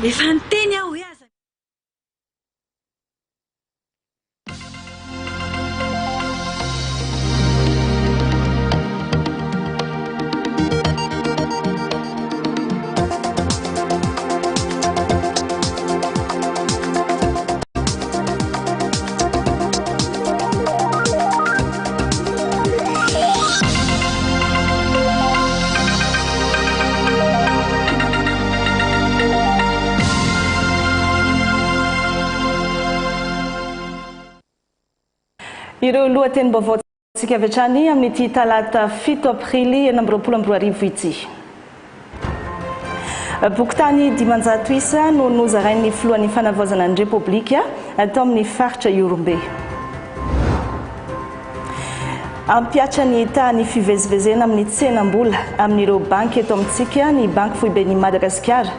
efa niteny aho hoe aza ireo lohateny-baovao tsika avy hatrany amin'ity talata 7 aprily 2022 ity. Bokotany dimanjato isa no nozarain'ny filohan'ny fanavaozana ny Repoblika atao amin'ny faritra Iorombe. Ampiatra ny eta ny fivezivezena amin'ny tsenam-bola amin'ireo banky eto amintsika ny banky foiben'ny Madagasikara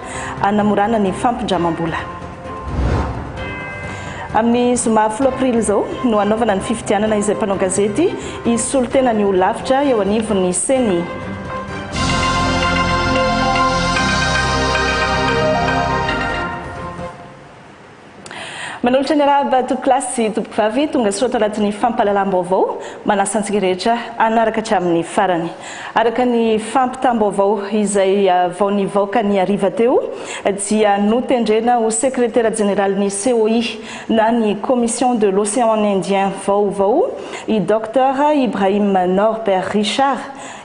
anamorana ny fampindramam-bola. Amin'ny zoma 10 aprily zao no anaovana ny fifidianana izay mpanao gazety isolo tena ny olavitra eo anivon'ny Seny. Manolotra ny araba toklasy tompokivavy tonga soratra anatin'ny fampahalalam-baovao manasantsika rehetra anaraka hatramin'ny farany. Araka ny fampitam-baovao izay vao nivoaka ny hariva teo dia notendrena ho secrétaire général ny COI na ny Commission de l'Océan Indien vaovao i Dr Ibrahim Norbert Richard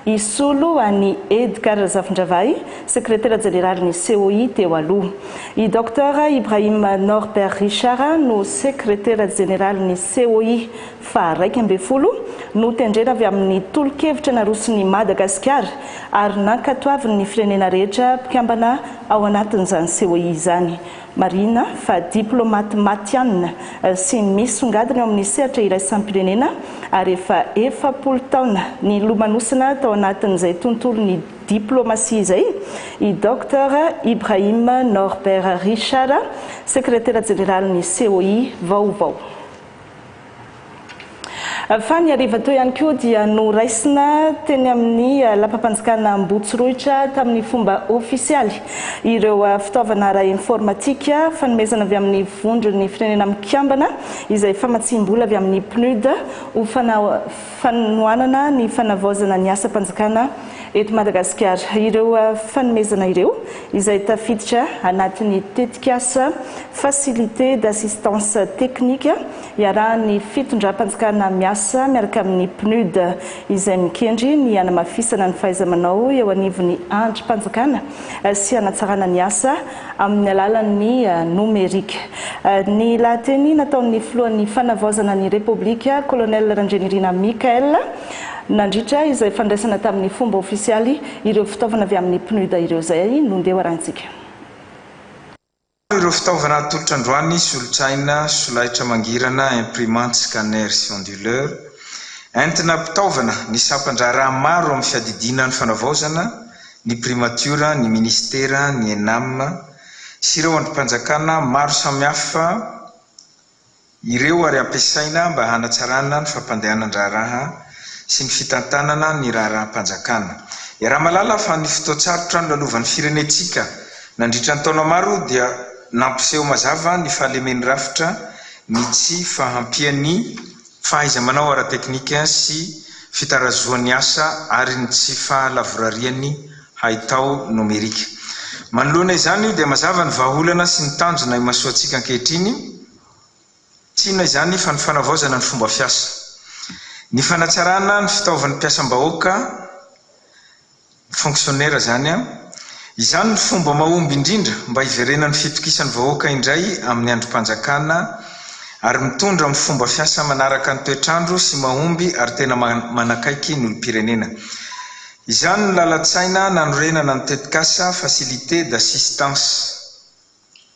isolo ani Edgar Zafindravay, secrétaire général ni COI teo aloha. I Dr Ibrahim Norbert Richard no secrétaire général ni COI fa 12 no tendrena avy amin'ny tolo-kevitra narosiny Madagasikara ary nankatoavin'ny firenena rehetra mpikambana ao anatin'izany COI izany. Marina fa diplomate matianina sy misongadina amin'ny sehatra iraisam-pirenena ary efa 70 taona ny lomanosina tao anatin'izay tontolo ny diplomasia izay i Dr Ibrahim Norbert Richard, secrétaire général ny COI vaovao. Fa ny hariva teo ihany koa dia noraisina teny amin'ny lapampanjakana Ambotsiroitra tamin'ny fomba ofisialy ireo fitaovana ara-informatika fanomezana avy amin'ny vondron'ny firenena mikambana izay famatsim-bola avy amin'ny PNUD ho fanohanana ny fanavaozana ny asa-panjakana eto Madagasikara. Ireo fanomezana ireo izay tafiditra anatin'ny tetikasa facilité d'assistance technique iarahan'ny fitondram-panjakana miasa miaraka amin'ny PNUD izay mikendry ny anamafisana ny fahaiza-manao eo anivon'ny androm-panjakana sy hanatsarana ny asa amin'ny alalan'ny nomerika. Ny lahateny nataon'ny filohan'ny fanavaozana ny Repoblika Colonel Randrenirina Mikael nandritra izay fandraisana tamin'ny fomba ofisialy ireo fitaovana avy amin'ny PNUD ireo zay nondeha arantsika. Ireo fitaovana atolotra androany solotsaina, solaitra mangirana, imprimante, scanner sy onduleur. Entina fitaovana ny sampandra maro amin'ny fiadidina ny fanavaozana, ny primatura, ny ministera, ny ENAM sy ireo androm-panjakana maro samihafa ireo ary ampiasaina mba hanatsarana ny fampandehanan-draharaha sy ny fitantanana ny raharaham-panjakana. Raha malala fa ny fotoatsarotra ny lalovan'ny firenetsika nandritra ny taona maro dia nampiseho mazava ny fahalemen'ny rafitra ny tsy fahampian'ny fahaiza-manao ara-teknika sy fitarazoan'ny asa ary ny tsy fahalavorarian'ny haitao nomerika. Manoloana izany dia mazava ny vahaolana sy ny tanjona imasoantsika ankehitriny tsy na izany fa ny fanavaozana ny fomba fiasa. Ny fanatsarana ny fitaovan'ny mpiasam-bahoaka fonctionnaire zany izany ny fomba mahomby indrindra mba hiverenan'ny fitokisan'ny vahoaka indray amin'ny androm-panjakana ary mitondra amin'ny fomba fiasa manaraka ny toetrandro sy mahomby ary tena manakaiky ny olom-pirenena. Izany ny lalatsaina nanorenana ny tetikasa facilité d'assistance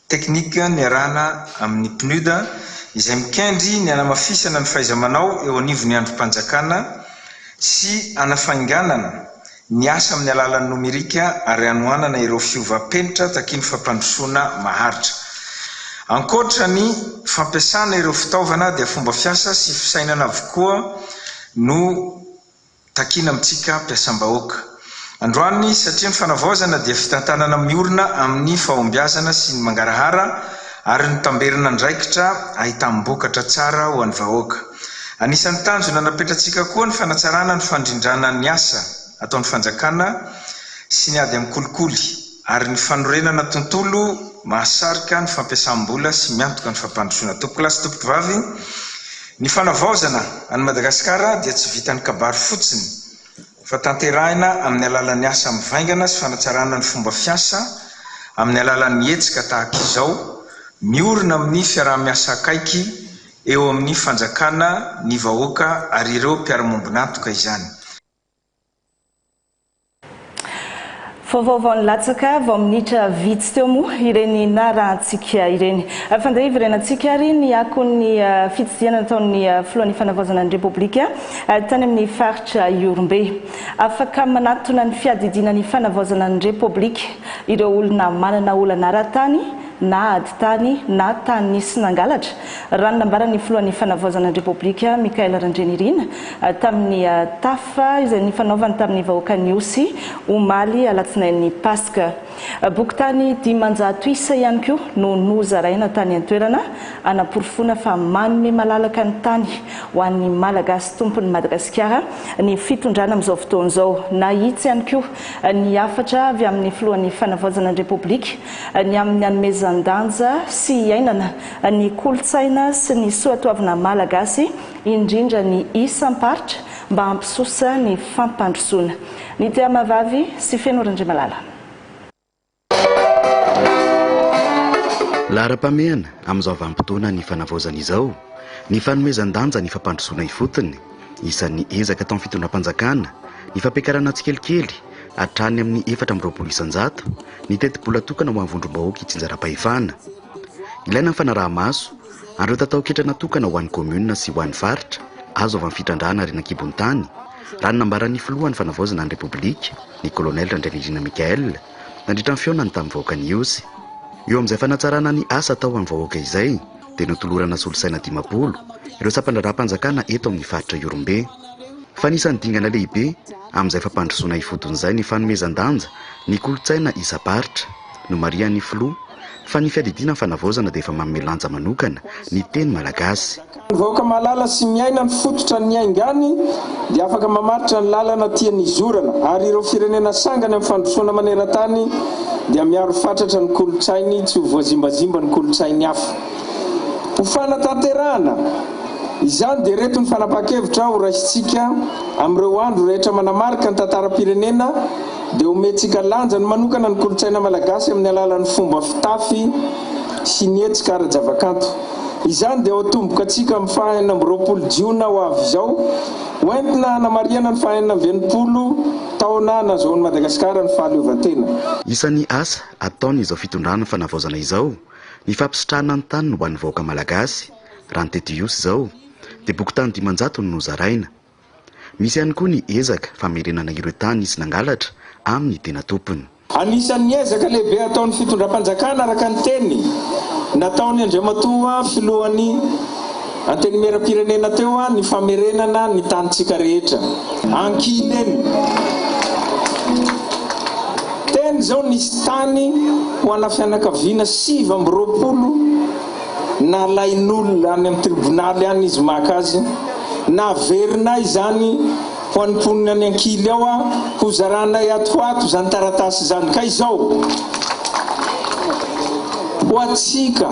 technique ny arahana amin'ny PNUD izay mikendry ny anamafisana ny fahaiza-manao eo anivon'ny androm-panjakana sy anafainganana ny asa amin'ny alalan'ny nomerika ary anohanana ireo fiovam-penitra takia ny fampandrosoana maharitra. Ankoatra ny fampiasana ireo fitaovana dia fomba fiasa sy fisainana avokoa no takina amintsika mpiasam-bahoaka. androany satria ny fanavaozana dia fitantanana miorina amin'ny fahombiazana sy ny mangarahara ary ny tamberina ndraikitra ahitam-bokatra tsara ho an'ny vahoaka. Anisan'ny tanjona napetratsika koa ny fanatsarana ny fandrindrana ny asa ataon'ny fanjakana sy ny ady amin'ny kolikoly ary ny fanorenana tontolo mahasarika ny fampiasam-bola sy miantoka ny fampandrosoana. Tompoko lasy tompoko vavy, ny fanavaozana any Madagasikara dia tsy vitan'ny kabary fotsiny fa tanterahina amin'ny alalan'ny asa mivaingana sy fanatsarana ny fomba fiasa amin'ny alalan'ny hetsika tahaka izao, miorina amin'ny fiaraha-miasa akaiky eo amin'ny fanjakana ny vahoaka ary ireo mpiara-mombonantoka izany. Vaovao latsaka vao minitra vitsy teo moa ireny narantsika ireny. Fandriva irenantsika ary ny akon'ny fitsidiana nataon'ny filohan'ny fanavaozana ny Repoblika tany amin'ny faritra Iorombe. Afaka manatona ny fiadidiana ny fanavaozana ny Repoblika ireo olona manana olana ara-tany na adi-tany na tany nisy nangalatra. Raha nambaran'ny filohan'ny fanavaozana ny Repoblika Mikael Randrenirina tamin'ny tafa izay nifanaovany tamin'ny vahoaka ny Osy omaly alatsinain'ny Paska. Boky tany 500 isa ihany koa no nozaraina tany an-toerana anaporofona fa manome malalaka ny tany ho an'ny malagasy tompon'ny Madagasikara ny fitondrana amin'izao fotoan'izao. Nahitsy ihany koa ny afatra avy amin'ny filohan'ny fanavaozana ny Repoblika ny amin'ny hanomezan-danja sy iainana ny kolotsaina sy ny soatoavina malagasy indrindra ny isam-paritra mba hampisosa ny fampandrosoana. Ny tea mavavy sy Fenora Malala. Lara-pameana amin'izao vanim-potoana ny fanavaozana izao, ny fanomezan-danja ny fampandrosoana ifotony, isan'ny ezaka tao amin'ny fitondram-panjakana, ny fampiakarana tsikelikely hatrany amin'ny 420 isan-jato, ny teti-bola tokana ho an'ny vondrom-bahoaka hitsinjara-pahefana. Ilaina ny fanaraha-maso, andreo tatao-ketrana tokana ho an'ny komuna sy ho an'ny faritra, azo avy amin'ny fitrandrana Renakibon'ny tany, raha nambaran'ny filohan'ny fanavaozana ny Repoblika, ny kolonel Randrenirina Mikael, nandritra ny feonany tamin'ny vahoaka ny Osy. Eo amin'izay fanatsarana ny asa tao amin'ny vahoaka izay dia notolorana solosaina 50 ireo sampandra-panjakana eto amin'ny faritra Iorombe. Fa nisan'ny dingana lehibe amin'izay fampandrosoana ifoton'izay ny fanomezan-danja ny kolotsaina isa-paritra no marian'ny filoha fa ny fiadidiana fanavaozana dia efa manome lanja manokana ny teny malagasy. Vahoaka malala sy miaina ny fototra ny aingany dia afaka mamaritra ny lalana tiany izorana ary ireo firenena sangany amin'ny fandrosoana maneran-tany dia miaro fatratra ny kolotsainy tsy ho voazimbazimba ny kolotsainy hafa. Ho fanatanterahana izany dia reto ny fanapa-kevitra ho raisitsika amin'ireo andro rehetra manamarika ny tantaram-pirenena dia omentsika lanja ny manokana ny kolotsaina malagasy amin'ny alalan'ny fomba fitafy sy ny hetsika ara-javakanto. Izany dia ho atomboka atsika amin'ny fahaenina amby 20 jiona ho avy izao hoentina hanamariana ny fahaenina amby 20 taona nazahoan'i Madagasikara ny fahaleovantena. Isan'ny asa ataon'izao fitondrana ny fanavaozana izao ny fampisitrahana ny tany ho an'ny vahoaka malagasy. Raha ny tety Osy izao dia boky tany 500 no nozaraina. Misy ihany koa ny ezaka famerenana ireo tany isy nangalatra amin'ny tena tompony. Anisan'ny ezaka lehibe ataon'ny fitondram-panjakana araka ny teny nataony Andriamatoa filohan'ny antenimera-pirenena teo ny famerenana ny tanitsika rehetra. Ankileny teny zao nisy tany ho ana fianakaviana 720 na lain'olona any amin'ny tribonaly any izy maka azy na verina izany ho an'ny mponina any Ankily ao ho zaranay atoato zany taratasy zany. Ka izao ho atsika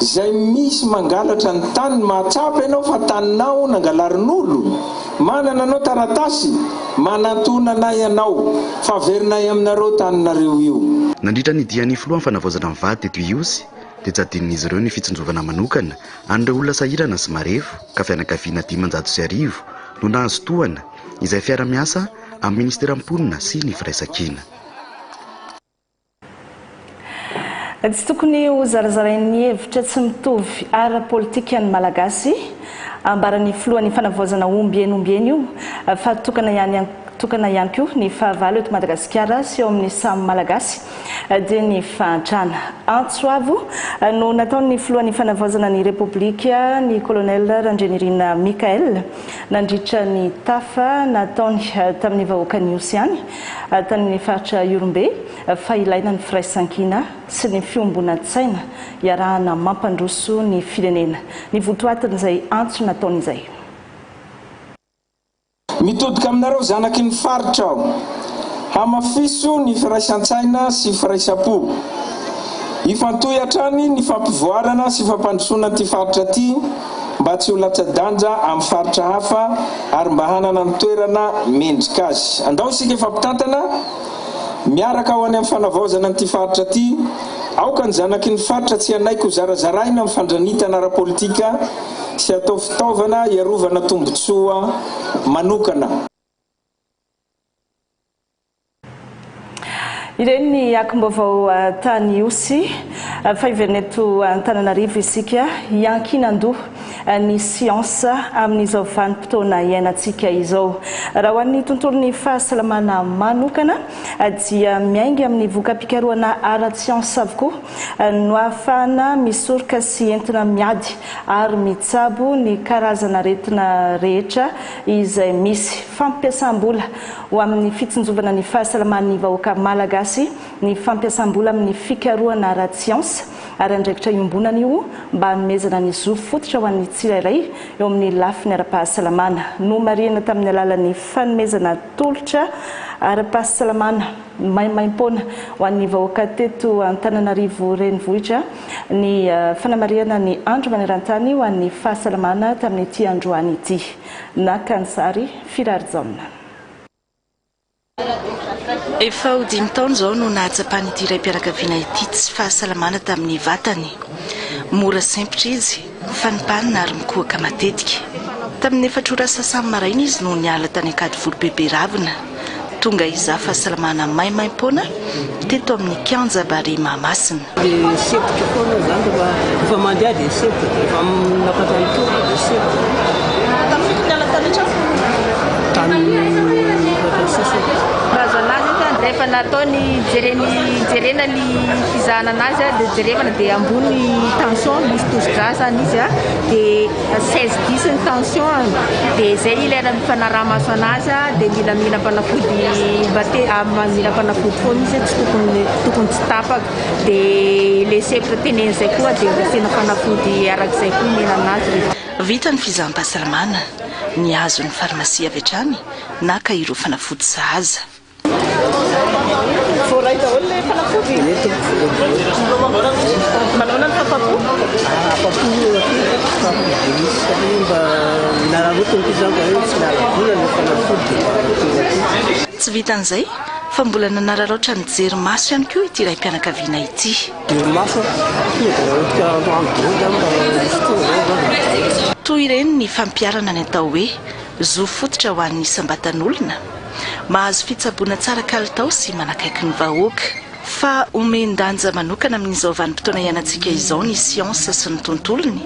zay misy mangalatra ny tany mahatsapa ianao fa taninao nangalarin'olo manana anao taratasy manatonana ianao fa verinay aminareo taninareo io. Nandritra ny dian'ny filohan'ny fanavaozana ny vady teto Iosy dia tsy adinon'izy ireo ny fitsinjovana manokana an'ireo olona sahirana sy marefo ka fianakaviana 550 no nahazo tohana izay fiara-miasa amin'ny ministera mponina sy ny firaisan-kina. Tsy tokony ho zarazarain'ny hevitra tsy mitovy ara-politika ny malagasy ambaran'ny filohan'ny fanavaozana ombieny io fa tokana ihany koa ny fahavalo eto Madagasikara sy eo amin'ny samy malagasy dia ny fahantrana. Antsoavo no nataon'ny filohan'ny fanavaozana ny Repoblika ny Colonel Randrianirina Mikael nandritra ny tafa nataony tamin'ny vahoaka ny Osiany tamin'ny faritra Iorombe fa ilaina ny firaisankina sy ny fiombonantsaina iarahana mampandroso ny firenena. Ny votoatin'izay antso nataony izay. Mitodika aminareo zanaky ny faritra aho hamafiso ny firaisan-tsaina sy firaisapo ifantoy hatrany ny fampivoarana sy fampandrosoana ty faritra ty mba tsy ho latsa-danja amin'ny faritra hafa ary mba hanana ny toerana mendrika azy. Andao isika fampitantana miaraka ho any amin'ny fanavaozana ny ty faritra ty aoka ny zanaky ny faritra tsy anaiko zarazaraina amin'ny fandranitana ara-politika sy atao fitaovana iarovana tombotsoa manokana. Ireny ny akom-baovao tany Osy fa iveneto Antananarivo isika iankinandoha ny siansa amin'izao vanim-potoana iainantsika izao. Raha ho an'ny tontolon'ny fahasalamana manokana dia miainga amin'ny voka-pikarohana ara-tsiansa avokoa no ahafahana misoroka sy entina miady ary mitsabo ny karazana aretina rehetra izay misy. Fampiasam-bola ho amin'ny fitsinjovana ny fahasalaman'ny vahoaka malagasy ny fampiasam-bola amin'ny fikarohana ara-tsiansa ary andraikitra iombonana io mba hanomezana ny zo fototra ho an'ny tsirairay eo amin'ny lafiny ara-pahasalamana no marihana tamin'ny alalan'ny fanomezana tolotra ara-pahasalamana maimaim-poana ho an'ny vahoaka teto Antananarivo renivohitra ny fanamariana ny andro maneran-tany ho an'ny fahasalamana tamin'ity androany ity. Nakansary Firarzaona. Efa ho 5 taona zao no nahatsapany ity raim-pianakaviana ity tsy fahasalamana tamin'ny vatany. Mora sempotra izy, fanipanina ary mikohaka matetika. Tamin'ny 4 ora sasany maraina izy no niala tany ankady Volobebe Ravina. Tonga iza fahasalamana maimaim-poana teto amin'ny Kianja Bary Mahamasina. Sempotra foana zany rehefa mandeha dia sempotra, rehefa napatany toka dia sempotra. Tamin'ny niala tany rehefa nataony jerena ny fizahana anazy dia jerevana dia ambony tension misy tosi-drasa izy dia 16-10 ny tension dia zay ilera mifanaramaso anazy dia mila mila panafody mila panafody foana izy tsy tokony tsy tapaka dia le sempotra teneny zay koa dia asiana fanafody arak'izay koa mila anazy. Vita ny fizaham-pahasalamana ny azo ny farmasia avy hatrany na kahiro fanafody sahaza. Voray daholo le fanafody. Manao ny papapo? Tsy vitan'izay fa mbola nanararoatra ny jery maso ihany koa ity raim-pianakaviana ity. Toy ireny ny fampiarana ny atao hoe zo fototra ho an'ny isam-batan'olona. Mahazo fitsaboana tsara kalitao sy manakaiky ny vahoaka fa omendanja manokana amin'izao vanim-potoana iainantsika izao ny siansa sy ny tontolony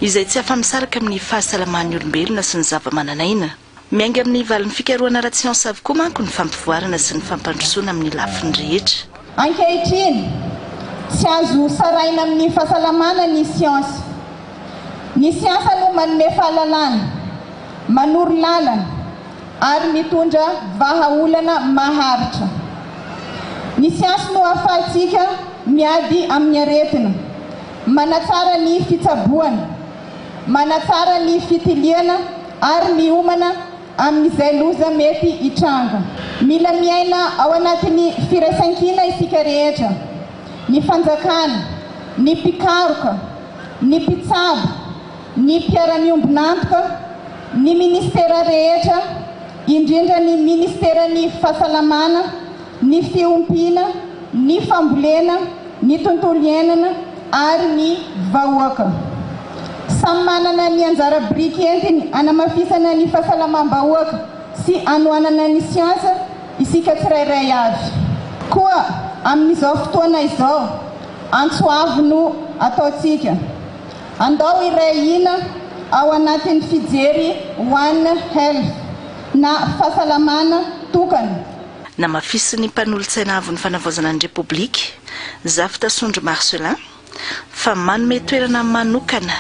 izay tsy afa-misaraka amin'ny fahasalaman'ny olombelona sy ny zava-mananaina. Miainga amin'ny valin'ny fikarohana ara-tsiansa avokoa manko ny fampivoarana sy ny fampandrosoana amin'ny lafiny rehetra. Ankehitriny tsy azo saraina amin'ny fahasalamana ny siansa. Ny siansa no manome fahalalana, manoro lalana ary mitondra vahaolana maharitra. Ny siansa no ahafahantsika miady amin'ny aretina, manatsara ny fitsaboana, manatsara ny fitiliana ary miomana amin'izay loza mety hitranga. Mila miaina ao anatin'ny firaisankina isika rehetra, ny fanjakana, ny mpikaroka, ny mpitsabo, ny mpiara-miombonantoka, ny ministera rehetra, indrindra ny ministeran'ny fahasalamana, ny fiompiana, ny fambolena, ny tontolo iainana ary ny vahoaka. Samy manana ny anjara biriky entiny anamafisana ny fahasalamam-bahoaka sy anoanana ny siansa isika tsirairay avy. Koa amin'izao fotoana izao, antsoavo no ataotsika. Andao irahina ao anatin'ny fijery One Health na fahasalamana tokana. Namafisy ny mpanolontsaina avy ny fanavaozana ny Repoblika, Zafta Sondro Marcelin, fa manome toerana manokana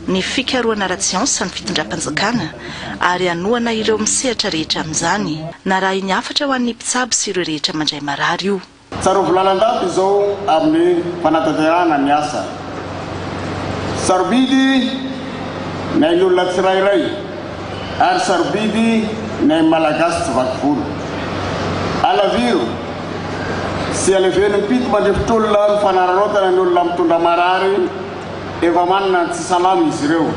ny fikaroana ara-tsiansy ny fitondram-panjakana ary anoana ireo misehatra rehetra amin'izany na raha iny afatra ho an'ny mpitsabo sy ireo rehetra mandray marary io. Sarovy lalandava izao amin'ny fanatanterahana ny asa. Sarobidy nay ny olona tsirairay ary sarobidy nay malagasy tsy vakivolo. Alaviro sy aleveny mpito mandrifotr'olona ny fanararotana ny olona mitondra marary efa manana tsy salama izy ireo.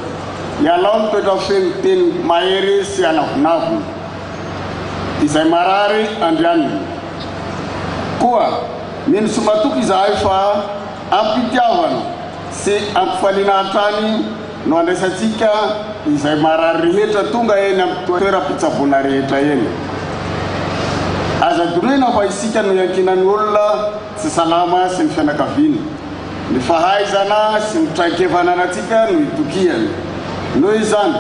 Ialao ny toetra feno teny mahery sy anavonavony izay marary andrianiny. Koa mino somatoky izahay fa ampitiavana sy ampifaliana hatrany no andraisantsika izay marary rehetra tonga eny amin'ny toeram-pitsaboana rehetra eny. Aza donena fa isika no iankinan'ny olona tsy salama sy ny fianakaviana. Ny fahaizana sy ny traikevananatsika no itokiany. Noho izany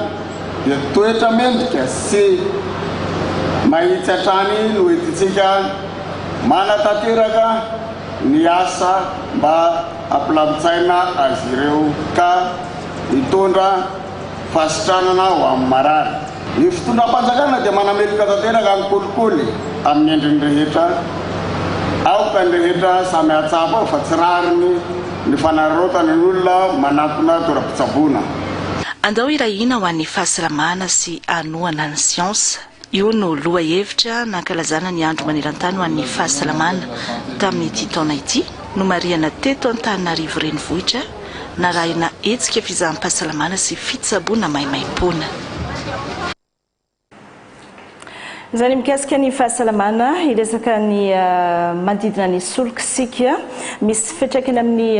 dia toetra mendrika sy mahitsy hatrany no entitsika manatanteraka ny asa mba ampilamitsaina azy ireo ka mitondra fasitranana ho amin'ny marary. Ny fitondram-panjakana dia manamerika tanteraka amin'ny kolikoly amin'ny endriny rehetra. Aoka ny rehetra samy hatsapa fa tsy rariny ny fanararotana ny olona manatona toeram-pitsaboana. Andao irahina ho an'ny fahasalamana sy anoana ny siansa. Io no loha hevitra nankalazana ny andro maneran-tany ho an'ny fahasalamana tamin'ity taona ity no mariana teto Antananarivo renivohitra narahina hetsika fizahan-pahasalamana sy fitsaboana maimaim-pona. Zany mikasika ny fahasalamana iresaka ny manodidina ny solika sika misy fiantraikany amin'ny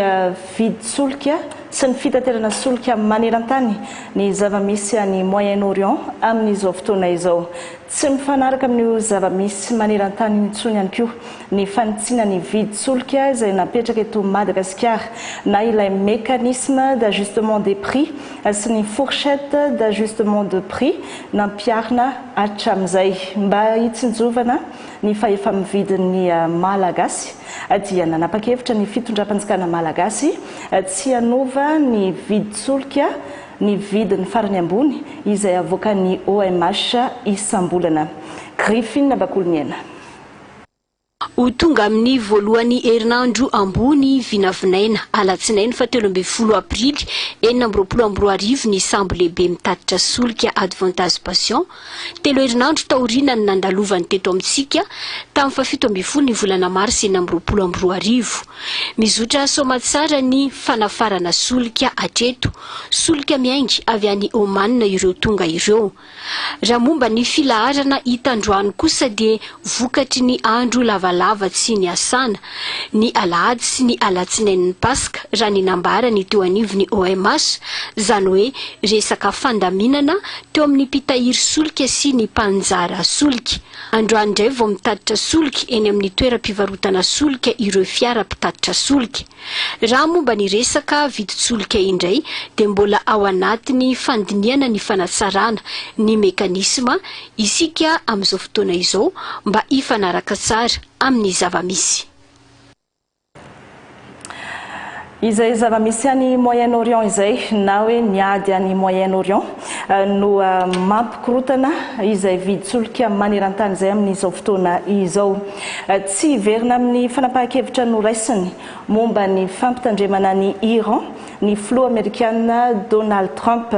vidy solika sy ny fitaterana solika maneran-tany ny zava-misy any Moyen-Orient amin'izao fotoana izao. Tsy mifanaraka amin'ny zava-misy maneran-tany intsony ihany koa ny fanitsiana ny vidy solika izay napetraka eto Madagasikara na ilay mécanisme d'ajustement des prix sy ny fourchette d'ajustement de prix nampiarina hatramin'izay mba hitsinjovana ny fahefa-mividin'ny malagasy dia nanapa-kevitra ny fitondram-panjakana malagasy tsy hanova ny vidy solika ny vidiny farany ambony izay avoakan'ny OMH isam-bolana. Griffin Bakolniena. Ho tonga amin'ny voalohany herinandro ambony vinavinaina alatsinainy fa 13 aprily 2024 ny sambo lehibe mitatitra solika Advantage Passion telo herinandro taorina ny nandalovany teto amintsika tamin'ny 17 ny volana Marsy 2024 mizotra somatsara ny fanafarana solika atreto solika miaingy avy any Oman ireo tonga ireo raha momba ny filaharana hitandroany kosa dia vokatry ny andro lavalava tsy ny asana ny alahady sy ny alatsinain'ny Paska raha ny nambara ny teo anivony OMH zany hoe resaka fandaminana teo amin'ny mpitahiry solika sy ny mpanjara solika. Androany indray vao mitatitra solika eny amin'ny toeram-pivarotana solika ireo fiara mpitatitra solika. Raha momba ny resaka vidy solika indray dia mbola ao anatiny fandiniana ny fanatsarana ny mekanisma isika amin'izao fotoana izao mba hifanaraka tsara amin'ny zava-misy. Izay zava-misy any Moyen-Orient izay na hoe niady any Moyen-Orient no mampikorotana izay vidy solika maneran-tany izay amin'izao fotoana izao. Tsy hiverina amin'ny fanapahan-kevitra noraisiny momba ny fampitandremana ny Iran ny filoha amerikana Donald Trump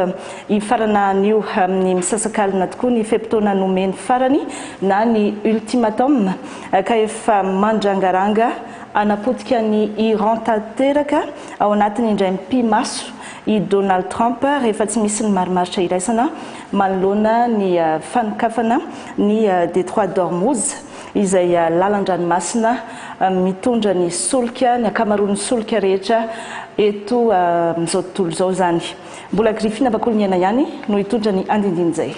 hifarana an'io amin'ny misasakalina tokoa ny fepitona nomeny farany na ny ultimatum ka efa mandrangaranga anapotika ny Iran tanteraka ao anatiny indray mpimaso i Donald Trump rehefa tsy misy ny marimaritra iraisana manoloana ny fanokafana ny Détroit d'Ormuz izay lalan-dranomasina mitondra ny solika ny akamaroan'ny solika rehetra eto amin'izao tontolo izao zany. Mbola Griffin Bakolniena ihany no hitondra ny andindiny izay.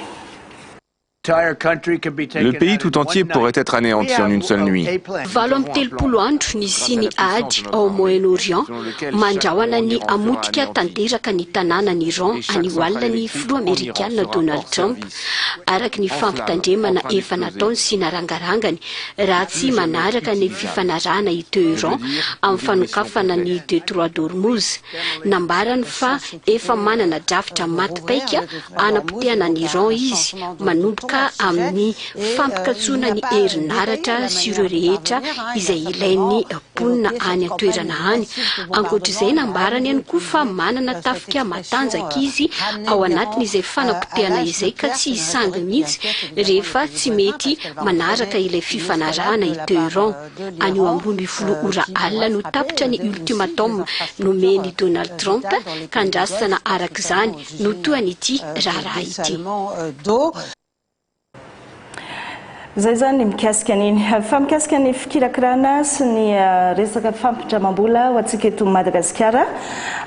Le pays tout entier pourrait être anéanti en une seule nuit. Valo amin'ny telopolo andro ny sy ny ady ao Moyen-Orient mandrahona ny amotika tanteraka ny tanànany Iran anioalina ny filoha Amerikana Donald Trump araka ny fampitandremana efa nataony sy narangarangany raha tsy manaraka ny fifanarahana i Teheran amin'ny fanokafana ny Détroit d'Ormuz. Nambarany fa efa manana drafitra matipaika anapotehana ny Iran izy manomboka amin'ny fampikatsoana ny herinaratra sy ireo rehetra izay ilain'ny ponina any an-toerana any. Ankoatr'izay nambarany ihany koa fa manana tafika matanjaka izy ao anatin'izay fanapotehana izay ka tsy hisangy mihitsy rehefa tsy mety manaraka ilay fifanarahana i Teheran. Anio ambony 10 ora alina no tapitra ny ultimatum nomeny Donald Trump ka andrasana arak'izany no toany ity raharaha ity. Zay zany mikasika niny fa mikasika ny fikirakirana sy ny resaka fampindramam-bola ho antsika eto Madagasikara.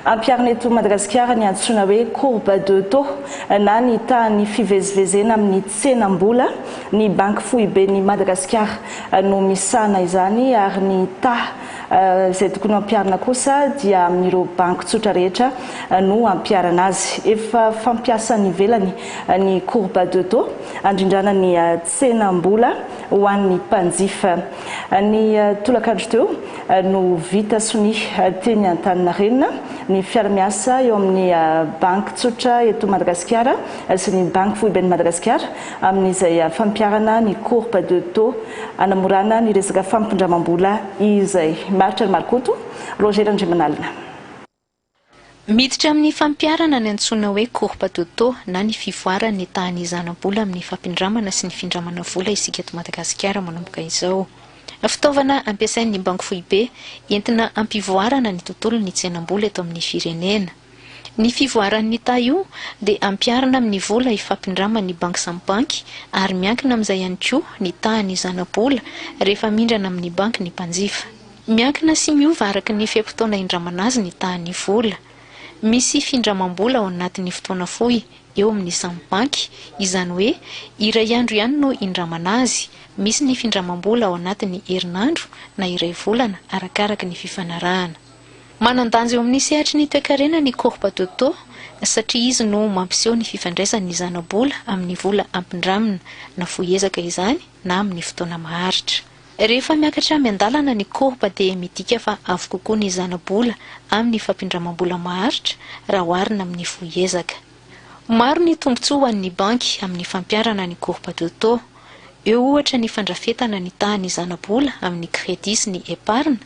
Ampiarina eto Madagasikara ny antsoina hoe courbe de taux na ny tahany fivezivezena amin'ny tsenam-bola. Ny banky fohy be ny Madagasikara no misana izany ary ny izay tokony ampiarina kosa dia amin'ireo banky tsotra rehetra no ampiarana azy. Efa fampiasa ny ivelany ny courbe de taux andrindrana ny tsenam-bola ho an'ny mpanjifa. Ny tolakandro teo no vita sony teny Antaninarenina ny fiara-miasa eo amin'ny banky tsotra eto Madagasikara sy ny banky fohy ben'ny Madagasikara amin'izay fampiarana ny courbe de taux anamorana ny resaka fampindramam-bola izay maritra ny Marikoto. Roger Andriamanalina. Miditra amin'ny fampiarana ny antsoina hoe courbe de taux na ny fivoarany tahany zanam-bola amin'ny fampindramana sy ny findramana vola isika eto Madagasikara manomboka izao. Fitaovana ampiasain'ny banky fohy be entina ampivoarana ny tontolon'ny tsenam-bola eto amin'ny firenena. Ny fivoaran'ny taha io dia ampiarana amin'ny vola ifampindraman'ny banky samy banky ary miankina amin'izay ihany koa ny tahany zana-bola rehefa mindrana amin'ny banky ny mpanjifa. Miankina sy miova araka ny fiam-potoana indramana azy ny tahan'ny vola. Misy findramam-bola ao anatin'ny fotoana fohy eo amin'ny samy banky, izany hoe iray andro ihany no indramana azy. Misy ny findramam-bola ao anatin'ny herinandro na iray volana arakaraka ny fifanarahana. Manan-danja eo amin'ny sehatry ny toe-karena ny courbe de taux satria izy no mampiseho ny fifandraisan'ny zana-bola amin'ny vola ampindramina na foezaka izany na amin'ny fotoana maharitra. Rehefa miakatra miandalana ny courbe dia midika fa avo kokoa ny zana-bola amin'ny fampindramam-bola maharitra raha oharina amin'ny foezaka. Maro ny tombontsoa ho an'ny banky amin'ny fampiarana ny courbe de taux. Eo ohatra ny fandrafetana ny tahany zana-bola amin'ny crédit sy ny épargne.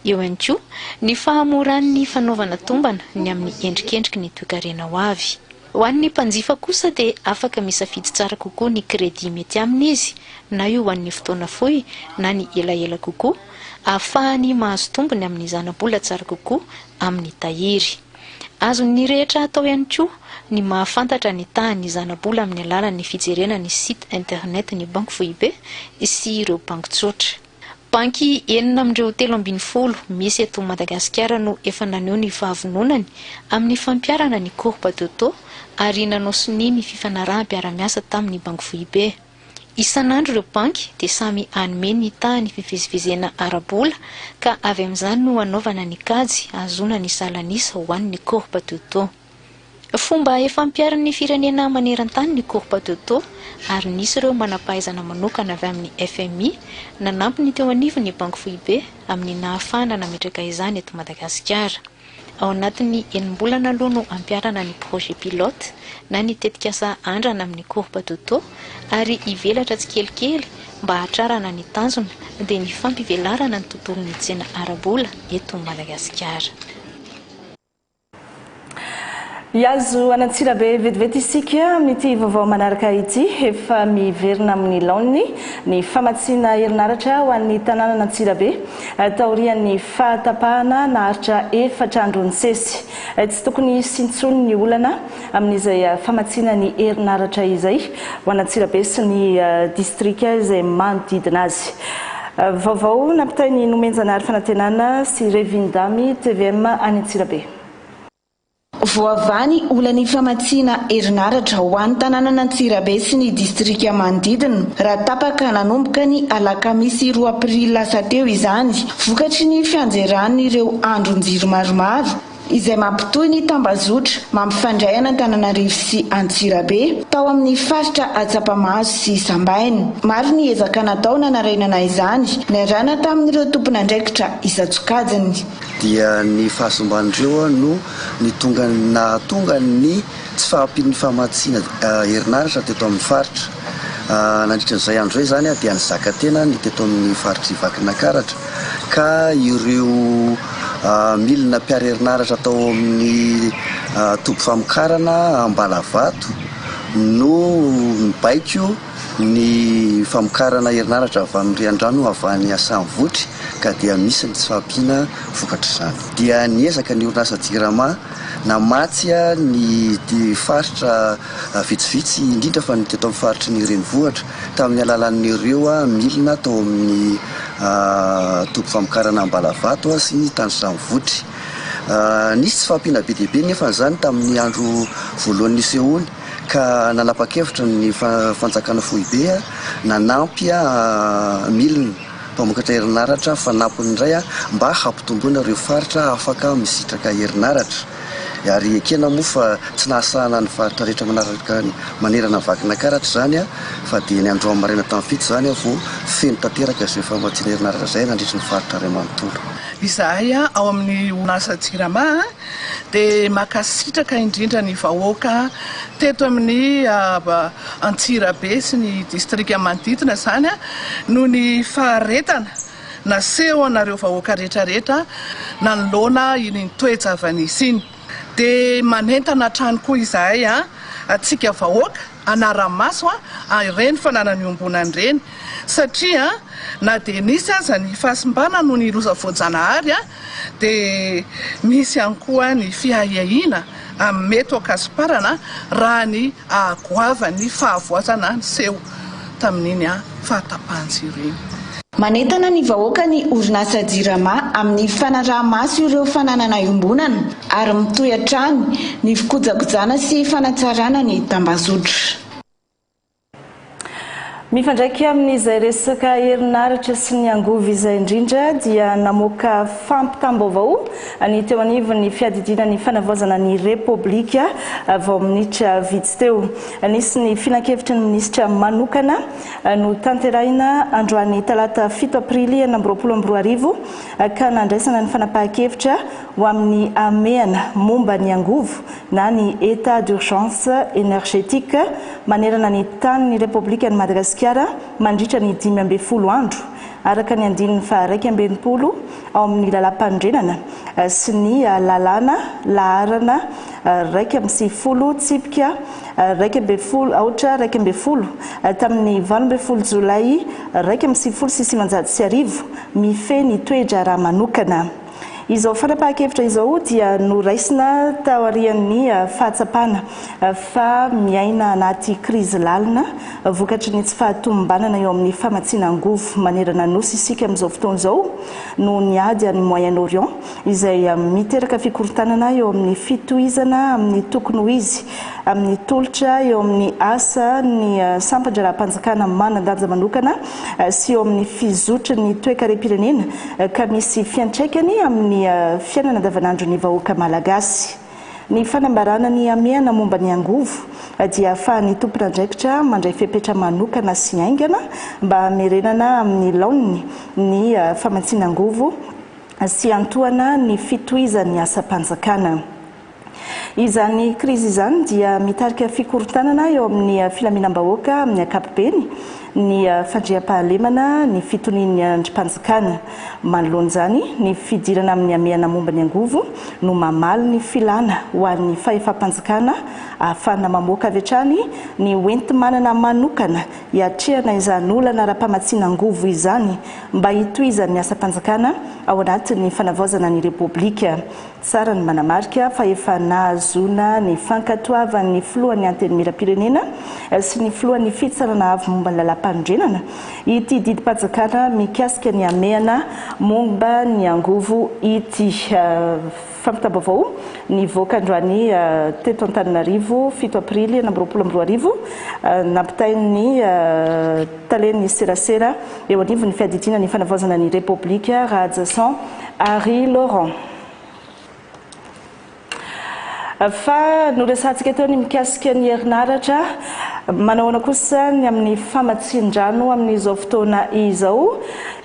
Eo ihany koa ny fahamoran'ny fanaovana tombana ny amin'ny endrikendriky ny toe-karena ho avy. Ho an'ny mpanjifa kosa dia afaka misafidy tsara kokoa ny crédit mety aminy izy, na io ho an'ny fotoana fohy na ny elaela kokoa, ahafahany mahazo tombony amin'ny zana-bola tsara kokoa amin'ny tahiry. Azon'ny rehetra atao ihany koa ny mahafantatra ny tahany zana-bola amin'ny alalan'ny fijerena ny site internet ny banky fohy be sy ireo banky tsotra. Banky 630 misy eto Madagasikara no efa naneho ny fahavononany amin'ny fampiarana ny courbe de taux ary nanao sinimy fifanaraha-mpiara-miasa tamin'ny banky fohy be. Isan'andro ireo banky dia samy anome ny tahany fivezivezena ara-bola ka avy amin'izany no anaovana ny kajy azona ny salanisa ho an'ny courbe de taux. Fomba efa ampiaran'ny firenena maneran-tany ny courbe de taux ary nisy ireo manam-pahaizana manokana avy amin'ny FMI nanampy ny teo anivon'ny banky fohy be amin'ny nahafahana nametraka izany eto Madagasikara. Ao anatin'ny enim-bolana aloha no ampiarana ny projet pilote na ny tetikasa andrana amin'ny courbe de taux ary ivelatra tsikelikely mba hatrarana ny tanjona dia ny fampivelarana ny tontolon'ny tsena ara-bola eto Madagasikara. Iazo anatsirabe vetivety isika amin'ity vaovao manaraka ity efa miverina amin'ny laony ny famatsiana herinaratra ho an'ny tanàna Antsirabe taorian'ny fahatapahana naharitra 4 andro ny sesy. Tsy tokony sintsony ny olana amin'izay famatsiana ny herinaratra izay ho an'Antsirabe sy ny distrika izay manodidina azy. Vaovao nampitainy nomenjanary fanantenana sy Revindamy TVM any Antsirabe. voavany olany famatsiana herinaratra ho an'ny tanàna Antsirabe sy ny distrika manodidina raha tapaka nanomboka ny alakamisy 2 aprily lasa teo izany vokatry ny fianjeran'ireo andron-jiro maromaro izay mampitohy ny tambazotra mampifandray Antananarivo sy Antsirabe tao amin'ny faritra Atsapamahazo sy Sambaina. Maro ny ezaka natao nanarainana izany niarahana tamin'ireo tompon'andraikitra isan-tsokajiny. Dia ny fahasomban'ireo no tonga ny tsy fahampian'ny famatsiana herinaratra teto amin'ny faritra. Nandritran'izay andro izany dia nizaka tena ny teto amin'ny faritra Ivakinankaratra ka ireo milina mpiara herinaratra tao amin'ny tobo famokarana Ambalavato no mibaiko ny famokarana herinaratra avy amin'ny riandrano avy any Asamivotry ka dia misy ny tsy fahampiana vokatra izany. Dia niezaka ny orinasa JIRAMA namatsy ny faritra vitsivitsy indrindra fa ny teto amin'ny faritra ny Renivohitra tamin'ny alalan'ireo milina tao amin'ny tobo famokarana Ambalavato sy ny Tansamivotry. Nisy tsy fahampiana be dia be nefa izany tamin'ny andro voalohany nisehoany ka nanapa-kevitra ny fanjakana foibe nanampy milina mpamokatra herinaratra fanampiny indray mba hampitomboana ireo faritra afaka misitraka herinaratra. Ary ekena moa fa tsy nahasahana ny faritra rehetra manaraka manerana Vakinankaratra izany fa dia ny andro maraina tamin'ny fito izany vao feno tanteraka izay famatsiana herinaratra izay nandritra ny faritra Ray Manontolo. Izahay ao amin'ny orinasa JIRAMA dia makasitraka indrindra ny vahoaka teto amin'ny Antsirabe sy ny distrika manodidina izany noho ny faharetana naseho anareo vahoaka rehetrarehetra nanoloana iny toe-javanisy iny. Dia manentana trano koa izahay atsika vahoaka anara-maso ireny fananany ombonany ireny satria na dia nisy aza ny fahasimbana noho ny loza voajanahary dia misy ihany koa ny fiahiahina mety akasiparana raha ny agoavany fahavoazana seho tamin'iny fahatapahanjiro iny. Manentana ny vahoaka ny orinasa JIRAMA amin'ny fanaraha-maso ireo fananana iombonana ary mitohy hatrany ny fikojakojana sy fanatsarana ny tambazotra. Mifandraiky amin'izay resaka herinaratra sy ny angovo izay indrindra dia namoaka fampitam-baovao ny teo anivon'ny fiadidiana ny fanavaozana ny Repoblika vao minitra vitsy teo. Nisy ny finan-kevitry ny minisitra manokana no tanterahina androany talata 7 aprily 2024 ka nandraisana ny fanapahan-kevitra ho amin'ny ameana momba ny angovo na ny état d'urgence énergétique manerana ny tany ny Repoblika ny Madagasikara mandritra ny 12 andro araka ny andininy fa 20 ao amin'ny lalam-pandrenana sy ny lalàna laharana 20 tsipika 20 aotra 20 tamin'ny 12 Jolay 1990 mifehy ny toetra raha manokana. Izao fanapahan-kevitra izao dia noraisina taorian'ny fahatsapana fa miaina anaty krizy lalina vokatry ny tsy fahatombanana eo amin'ny famatsiana angovo manerana nosy isika amin'izao fotoana izao no niady any Moyen-Orient izay miteraka fikorotanana eo amin'ny fitohizana amin'ny tokony ho izy amin'ny tolotra eo amin'ny asa ny sampan-draram-panjakana manan-danja manokana sy eo amin'ny fizotry ny toe-karem-pirenena ka misy fiantraikany amin'ny fiainana andavanandro ny vahoaka malagasy. Ny fanambarana ny ameana momba ny angovo dia ahafahan'ny tompon'andraikitra mandray fepetra manokana sy aingana mba hamerenana amin'ny laoniny ny famatsiana angovo sy antohana ny fitohizan'ny asa-panjakana. Izany krizy izany dia mitarika fikorotanana eo amin'ny filaminam-bahoaka amin'ny ankapobeny ny fandriam-pahalemana ny fitonian'ny andrim-panjakana. Manoloana izany ny fidirana amin'ny ameana momba ny angovo no mamaly ny filana ho an'ny fahefa-panjakana ahafahana mamoaka avy hatrany ny hoenti-manana manokana hiatrehana izany olana ara-pamatsiana angovo izany mba hitohizan'ny asa-panjakana ao anatin'ny fanavaozana ny Repoblika. Tsara ny manamarika fa efa nahazona ny fankatoavan'ny filohan'ny antenimieram-pirenena sy ny filohan'ny fitsarana avy momba ny pandrenana ity didim-panjakana mikasika ny ameana momba ny angovo ity fampitam-baovao ny voakandroany teto Antananarivo 7 aprily 2024 nampitainy taleny serasera eo anivo ny fiadidiana ny fanavaozana ny République Radjasan Henri Laurent. Fa noresantsika teo ny mikasika ny herinaratra manahoana kosa ny amin'ny famatsin-drano amin'izao fotoana izao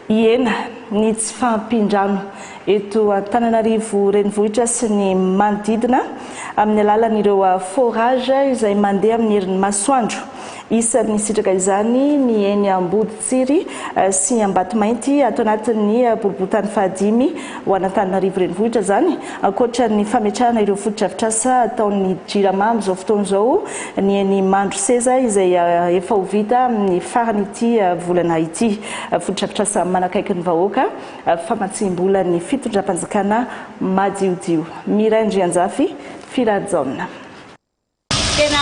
iena ny tsy fampin-drano eto Antananarivo renivohitra sy ny manodidina amin'ny alalan'ireo forage izay mandeha amin'ny herin'ny masoandro. Isan'ny sitraka izany ny eny Amboditsiry sy Ambatomainty ato anatin'ny boriboritany fahadimy ho Antananarivo renivohitra zany ankoatra ny fametrahana ireo fotodrafitrasa ataon'ny JIRAMA amin'izao fotoana izao ny eny Mandro Seza izay efa ho vita amin'ny farany ity volana ity fotodrafitrasa manakaiky ny vahoaka famatsim-bola ny fitondram-panjakana madiodio. Mirandry Anjafy Firadzaona. Tena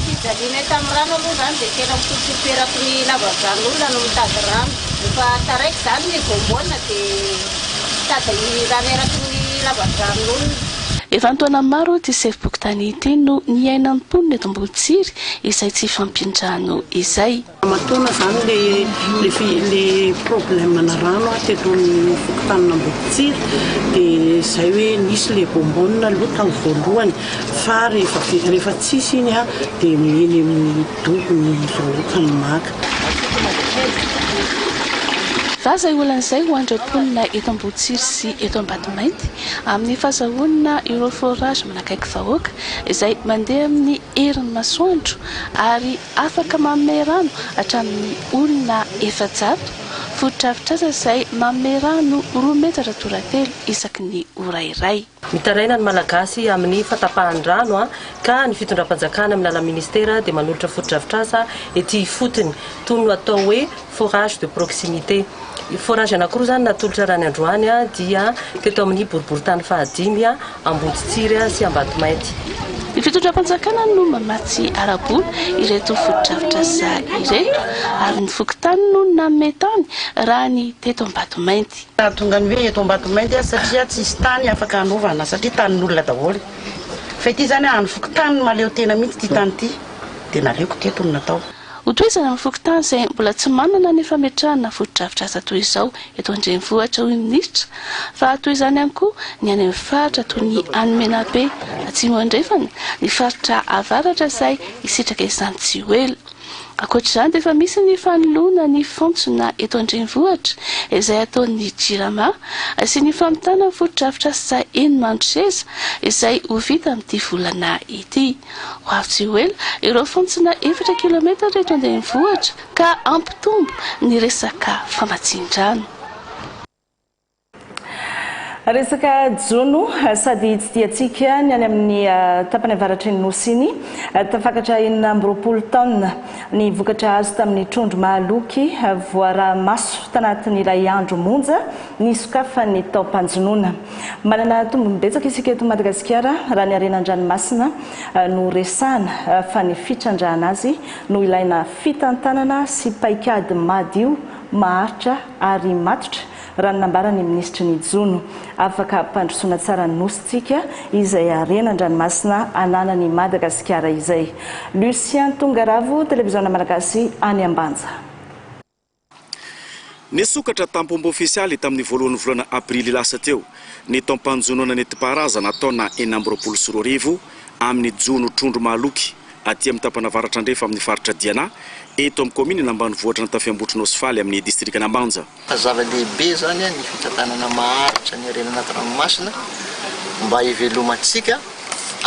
fijaliana tamin'ny rano aloha zany dia tena mitotoperako ny lavadrano no mitady rano. Efa taraiky zany ny vombona dia mitady rano eraky ny lavadrano. Efa antoana maro ty sefoboky ity no niainan'ny mponina eto Amboditsiry izay tsy fampindrano izay. Matona zany le problème-na rano teto amin'ny fokotanina Amboditsiry dia izay hoe nisy le bombonina aloha tamin'ny voalohany fa rehefa tsisy iny dia eny amin'ny dobo ny vahoaka ny maka. Vaza olan'izay ho andram-ponina eto Amboditsiry sy eto Ambatomainty amin'ny fahazahoana ireo forage manakaiky vahoaka izay mandeha amin'ny herin'ny masoandro ary afaka manome rano hatramin'ny olona 400 fotodrafitrasa izay manome rano 2 metatra toratelo isaky ny ora iray. Mitaraina ny malagasy amin'ny fatapahan-drano ka ny fitondram-panjakana amin'ny alalan'ny ministera dia manolotra fotodrafitrasa ety fotony toy ny atao hoe forage de proximité. Forage anankiroa zany natolotra raha ny androany dia teto amin'ny boriboritany fahadimy Amboditsiry sy Ambatomainty. Ny fitondram-panjakana no mamatsy arabola ireto fotodrafitrasa ireto ary ny fokontany no nametany raha ny teto Ambatomainty. Tonga ny hoe eto Ambatomainty satria tsisy tany afaka anaovana satria tanin'olona daholo. Fa ity zany any fokontany maleo tena mihitsy ty tany ity dia naleoko teto no natao. Hotoizana amin'ny fokontany izay mbola tsy manana ny fametrahana fotodrafitrasa toy izao eto andrenivohitra hoy ny minisitra fa toy izany ihany koa ny any amin'ny faritra toy ny Anomenabe atsimo andrefana ny faritra avaratra izay isitraka izany tsy hoela. Ankoatr'izany dia efa misy ny fanoloana ny fontsona eto andrenivohitra izay ataon'ny JIRAMA sy ny famitana fotodrafitrasa eny Mandro Seza izay ho vita amin'ity volana ity. Ho avy tsy hoela ireo fontsona 4 kilometatra eto andrenivohitra ka ampitombo ny resaka famatsin-drano. Resaka jono sady tsy diantsika ny any amin'ny tapany avaratry ny nosy iny tafakatra 420 tonne ny vokatra azo tamin'ny trondro mahaloky voaramaso tanatin'ny iray andro monja ny sokafan'ny taom-panjonoana. Manana tombony betsaka isika eto Madagasikara raha ny arenan-dranomasina no resahana fa ny fitrandrahana azy no ilaina fitantanana sy paikady madio maharitra ary matotra raha nambarany ministry ny Jono afaka pandrosoana tsara ny nositsika izay arenan-dranomasina ananan'ny Madagasikara izay. Lucien Tongaravo, televiziona malagasy any Ambanja. Nisokatra tampombo ofisialy tamin'ny voalohan'ny volana aprily lasa teo ny taom-panjonoana nentim-paharazana ataona 420 amin'ny Jono trondro mahaloky aty amin'ny tapana avaratra andrefa amin'ny faritra Diana eto amin'ny komina ambanivohitra ny Tafiambotrona Osfaly amin'ny distrikana Ambanja. Zava-dehibe zany ny fitantanana maharitra ny arenana ranomasina mba hivelomantsika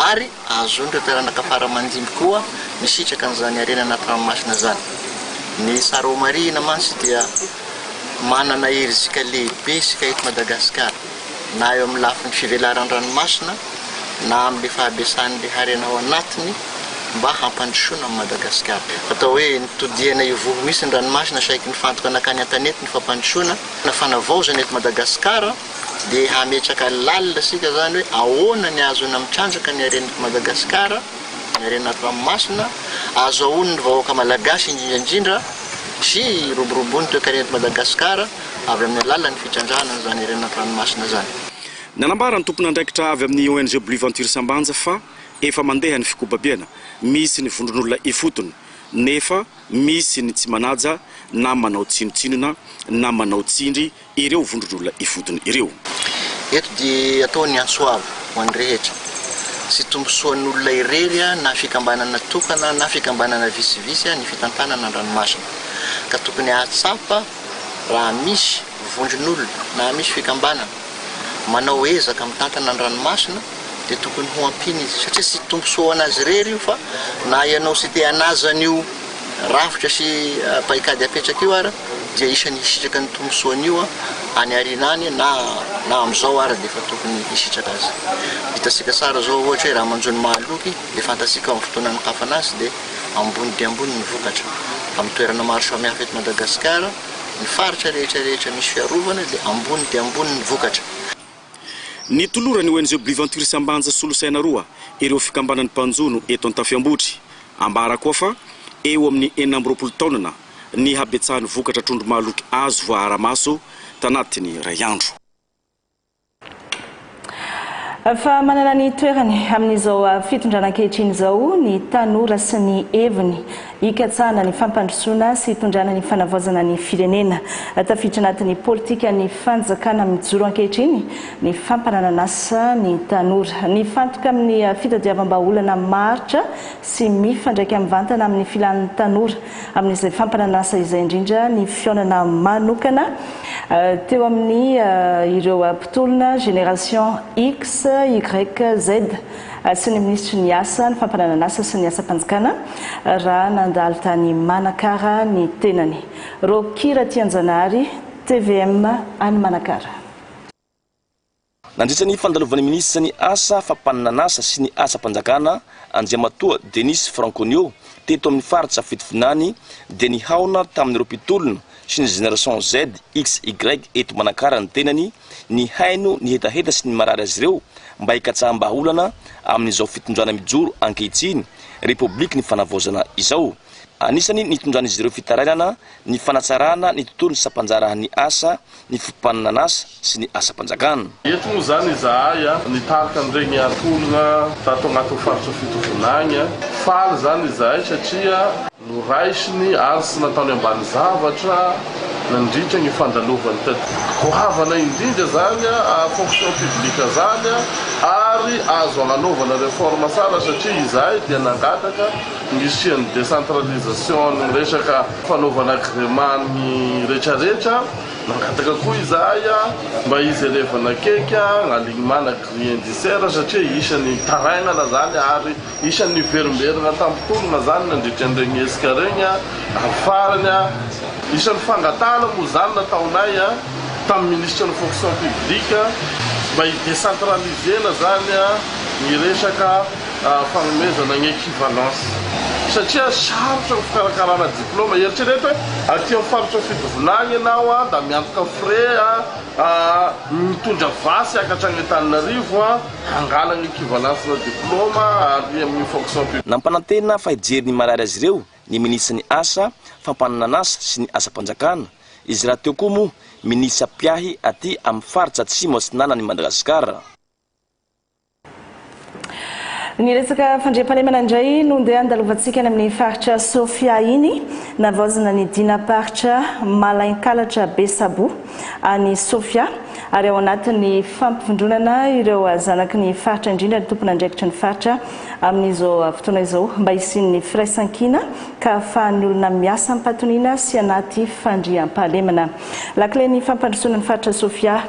ary azondraka toeranakafara mandimby koa misitraka an'izany arenana ranomasina zany. Ny Saromarina mantsy dia manana herizika lehibe sika eto Madagasikara na eo amin'ny lafin'ny fivelaran'ny ranomasina na amin'ny fahabesan'le harena ao anatiny mba hampandrosoana Madagasikara. Atao hoe nitodiana ivovo misy ny ranomasina saiky ny fantoka nakany an-tanety ny fampandrosoana na fanavaozana eto Madagasikara dia hametraka lalina sika zany hoe ahoana ny azona mitrandraka ny arenako Madagasikara ny arenako ranomasina azo ahoana ny vahoaka malagasy indrindra sy roborobony toekarenty Madagasikara avy amin'ny alalan'ny fitrandrahana zany renana ranomasina zany. Nanambara ny tompona andraikitra avy amin'ny ONG Blue Venture Sambanja fa efa mandeha ny fikobabiana, misy ny vondron'olona ifotony, nefa misy ny tsy manaja na manao tsinotsinona na manao tsindry ireo vondron'olona ifotony ireo. Eto dia ataony antsoava ho an'ny rehetra. Sy tombosoan'olona irery na fikambanana tokana na fikambanana visivisy ny fitantanana ranomasina. Ka tokony ahatsapa raha misy vondron'olona na misy fikambanana manao ezaka mitantana ny ranomasina dia tokony ho ampiny izy satria sy tombosoa anazy irery io fa na ianao sy te hanazany io rafitra sy paikady apetraka io ara dia isany isitraka ny tombosoan'io any arinany na amin'izao ara dia fa tokony isitraka azy. Hitasika tsara zao ohatra hoe raha manjony mahaloky dia fantasika amin'ny fotoanany kafanazy dia ambony dia ambony ny vokatra. Amin'ny toerana maro samihafa eto Madagasikara ny faritra rehetra misy fiarovana dia ambony ny vokatra. Ny tolorany ONG Blue Venture Sambanja solosaina roa ireo fikambanany mpanjono eto Antafiambotra. Ambara koa fa eo amin'ny 40 taonana ny habetsahany vokatra trondro mahaloky azo voaramaso tanatiny ray andro. Fa manana ny toerany amin'izao fitondrana ankehitriny izao ny tanora sy ny heviny hikatsahana ny fampandrosoana sy hitondrana ny fanavaozana ny firenena. Tafiditra anatin'ny politika ny fanjakana mijoro ankehitriny ny fampanananasa ny tanora. Ny fantoka amin'ny fitadiavam-baolana maritra sy mifandraika amin'ny vantana amin'ny filan'ny tanora amin'izay fampananasa izay indrindra ny fionana manokana teo amin'ny ireo mpitolona Génération X, Y, Z sy ny ministry ny asa ny fampanananasa sy ny asa-panjakana raha nandalo tany Manakara ny tenany. Rokira Tianjanary, TVM any Manakara. Nandritra ny fandalovan'ny ministra ny asa fampanananasa sy ny asa-panjakana Andriamatoa Denis Franconio teto amin'ny faritra fitovinany dia ny haona tamin'ireo mpitolona sy ny Génération Z, X, Y eto Manakara ny tenany ny haino ny hetaheta sy ny marary azy ireo mba hikatsaham-baolana amin'izao fitondrana mijoro ankehitriny Republiky ny fanavaozana izao. Anisany nitondrana izy ireo fitarainana ny fanatsarana ny tontolo ny sapanjarahan'ny asa ny fampanananasa sy ny asa-panjakana. Eto moa zany izahay nitarika an'iregny atolona tato agnatin'ny faritra fitovinagny faly zany izahay satria noraisiny ary sy nataony ambany zavatra nandritra ny fandalovany teto. Goavana indrindra zany fonction publique zany ary azo agnanovana réforme tsara satria izahay dia nangataka nisiany décentralisation ny resaka fanaovana agrément ny rehetrarehetra. Nangataka koa izahay mba izy elevana keka alignemana grille indiciaire satria isany tarainana zany ary isany verimberina tampitolona zany nandritra an'iregny esika regny afarany isany fangatana moa zany nataonay tamin'ny ministre ny fonction publique mba hidecentralisena zany ny resaka fanomezana ny équivalence satria sarotra ny fikarakarana diplôma eritreretra hoe aty amin'ny faritra fitovinagny ianao da miantoka frais mitondra vasy akatrany Antananarivo hangalana équivalence na diplôma ary amin'ny fonction publique. Nampanantena fa hijery ny marary azy ireo ny ministra ny asa fampanananasa sy ny asa-panjakana. Izy raha teo koa moa ministra Piahy aty amin'ny faritra atsimo atsinanany Madagasikara. Ny resaka fandriam-pahalemana indray no ndeha andalovantsika any amin'ny faritra Sofia iny navaozana ny dinaparitra Malainkalatra Besabo any Sofia ary ao anatin'ny fampivondronana ireo zanaky ny faritra indrindra ny tompona andraikitra ny faritra amin'izao fotoana izao mba isian'ny firaisankina ka ahafahan'ny olona miasa ampatoniana sy anaty fandriam-pahalemana. Lakile ny fampandrosoana ny faritra Sofia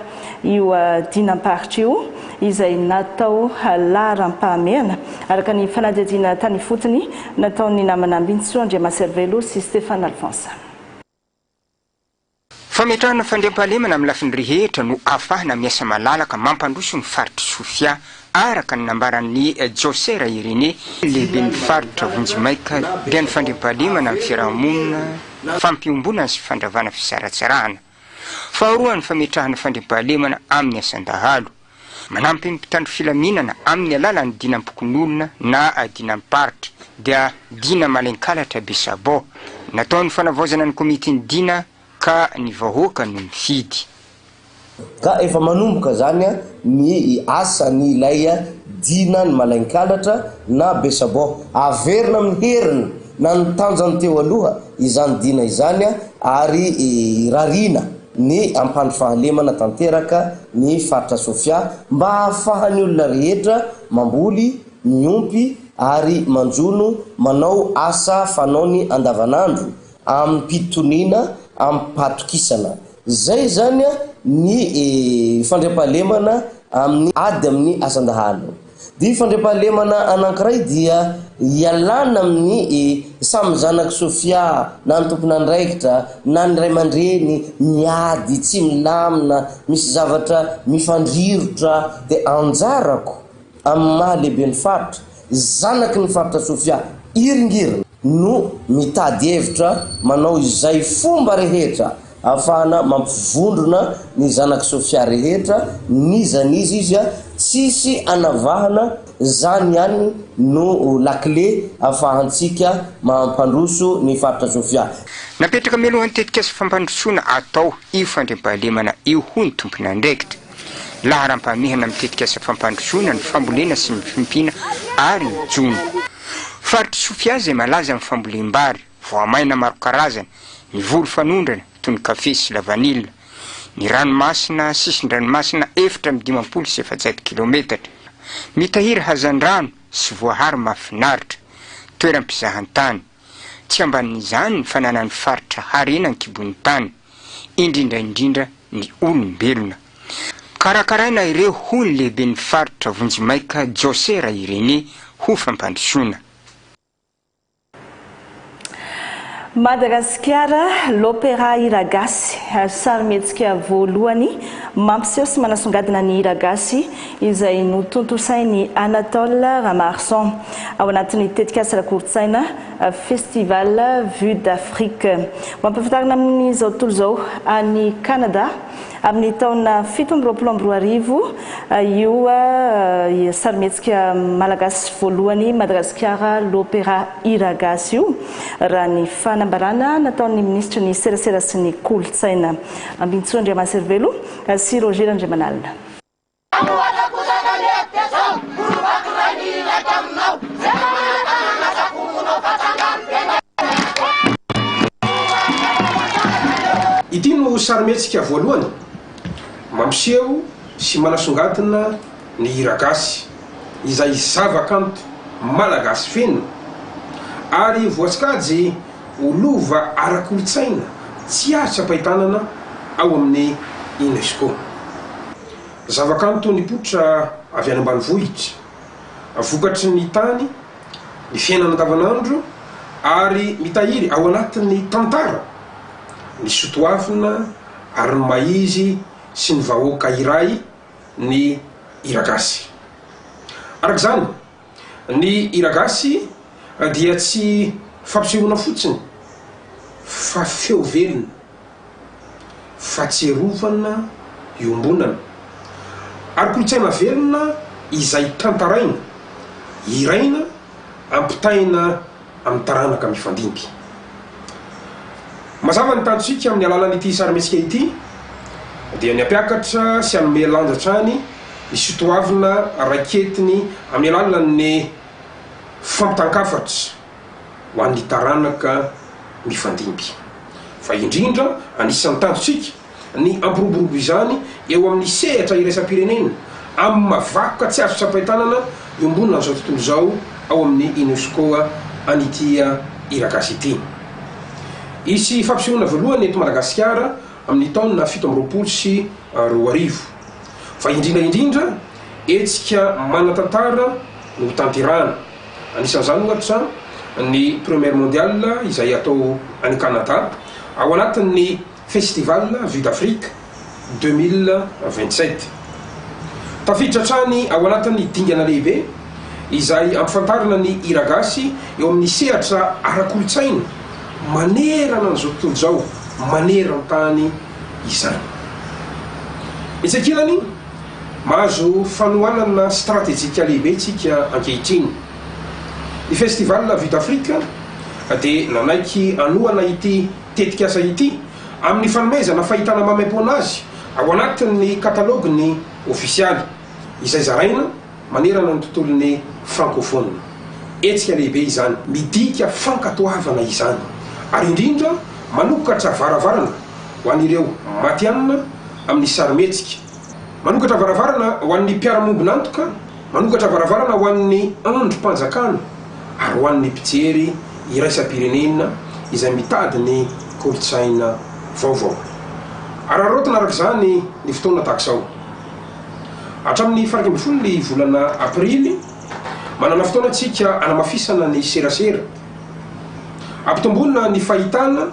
io dinaparitra io izay natao laharam-pahameana araka ny fanadihadiana tany fotony nataon'ny namana Mbintso Andriamaservelo sy Stéphane Alphonse. Fametrahana fandriam-pahalemana amin'ny lafiny rehetra no ahafahana miasa malalaka mampandroso ny faritra Sofia araka ny nambaran'ny Josera Irénée lehiben'ny faritra Vonjimaika dia ny fandriam-pahalemana amin'ny fiarahamonina fampiombona sy fandravana fisaratsarana. Faharoa ny fametrahana fandriam-pahalemana amin'ny asan-dahalo manampy mpitandro filaminana amin'ny alalan'ny dinam-pokon'olona na dinam-paritra dia dina Malainkalatra Besabo nataony fanavaozana ny komitiny dina ka ny vahoaka no mifidy ka efa manomboka zany ny asa ny ilay dina ny malainkalatra na besabo averina amin'ny heriny na ny tanjany teo aloha izany dina izany ary rarina ny ampandry fahalemana tanteraka ny faritra Sofia mba ahafahany olona rehetra mamboly miompy ary manjono manao asa fanaony andavanandro amin'ny pitonina amin'ny patokisana zay zany ny fandriampahalemana amin'ny ady amin'ny asandahalo di fandriampahalemana anankiray dia ialana amin'ny samy zanaky Sofia na ny tompona andraikitra na ny ray aman-dreny miady tsy milamina misy zavatra mifandrirotra dia anjarako amin'ny mahalehibe ny faritra zanaky ny faritra Sofia iringirina no mitady hevitra manao izay fomba rehetra afahana mampivondrona ny zanaky Sofia rehetra nizanizy izy tsisy anavahana zany ihany no lakle afahantsika mampandroso ny faritra Sofia napetraka mialohan'ny tetika asa fampandrosona atao io fandriampahalemana io ho ny tompona andraikitra laharam-pahamehana mitetika asa fampandrosona ny fambolena sy ny fimpina ary ny jono faritra Sofia zay malaza amin'ny fambolem-bary voamaina maro karazany ny volo fanondrana toy ny kafe sy la vanille ny ranomasina sisin-dranomasina 450 sy 700 kilometatra mitahiry hazan-drano sy voahary mahafinaritra toeram-pizahantany tsy ambanin'izany ny fananan'ny faritra harena ny kibon'ny tany indrindraindrindra ny olombelona karakaraina ireo ho ny lehibe ny faritra Vonjimaika Josera Irene ho fampandrosoana Madagasikara l'opéra Iragasy sarimihetsika voalohany mampiseho sy manasongadina ny Iragasy izay notontosainy Anatole Ramarson ao anatin'ny tetika asa ara-kolontsaina festival Vue d'Afrique mampahafantarina amin'izao tontolo izao any Canada amin'ny taona 1724 io sarimihetsika malagasy voalohany Madagasikara l'opéra Iragasy io raha ny fanambarana nataon'ny ministra ny serasera sy ny kolontsaina Ambintsy Andriamaservelo sy Roger Andriamanalina ity no sarimihetsika voalohany mampiseho sy manasongadina ny Iragasy izay zavakanto malagasy feno ary voatsikajy olova ara-kolontsaina tsy azo ampahitanana ao amin'ny UNESCO zavakanto nipoitra avy any ambanivohitra vokatry ny tany ny fiainana andavanandro ary mitahiry ao anatin'ny tantara ny sotoavina ary ny maizy sy ny vahoaka iray ny Iragasy arak'izany ny Iragasy dia tsy fampisehoana fotsiny fa feo velona fatserovana iombonana ary kolontsaina velona izay tantaraina iraina ampitaina amin'ny taranaka mifandimby mazava ny tantsika amin'ny alalan'ity sarimihetsika ity dia ny ampiakatra sy anome lanjatrany ny sotoavina raiketiny amin'ny alalan'ny fampitan-kafatra ho an'ny taranaka mifandimby fa indrindra anisan'ny tanjosika ny ampiroborobo izany eo amin'ny sehatra iraisam-pirenena amin'ny mavakoka tsy azo tsapahitanana iombonina n'izao tontolo izao ao amin'ny UNESCO an'ity Iragasy ity isy fampisehoana voalohany eto Madagasikara amin'ny taona 1720 sy 2000 fa indrindraindrindra etsika manatantara no tanterana anisan'izany ohatra ny première mondiale izay atao any Canada ao anatin'ny festival Vue d'Afrique 2027 tafiditra trany ao anatin'ny dingana lehibe izay ampifantarina ny Iragasy eo amin'ny sehatra ara-kolontsaina manerana n'izao tontolo izao manerana tany izany itsakilany mahazo fanohanana stratégique lehibe tsika ankehitriny ny festival Vue d'Afrique dia nanaiky anoana ity tetikasa ity amin'ny fanomezana fahitana mamaimpona azy ao anatin'ny katalogny ofisialy izay zaraina manerana ny tontolony francophone etsika lehibe izany midika fankatoavana izany ary indrindra manokatra varavarana ho an'ireo matianina amin'ny sarymetsika manokatra varavarana ho an'ny mpiaramombonantoka manokatra varavarana ho an'ny androm-panjakana ary ho an'ny mpijery iraisam-pirenena izay mitady ny kolotsaina vaovao ary arotona araka izany ny fotoana tahak'izao hatramin'ny faraky amby folo ny volana aprily manana fotoana antsika anamafisana ny serasera ampitombonina ny fahitana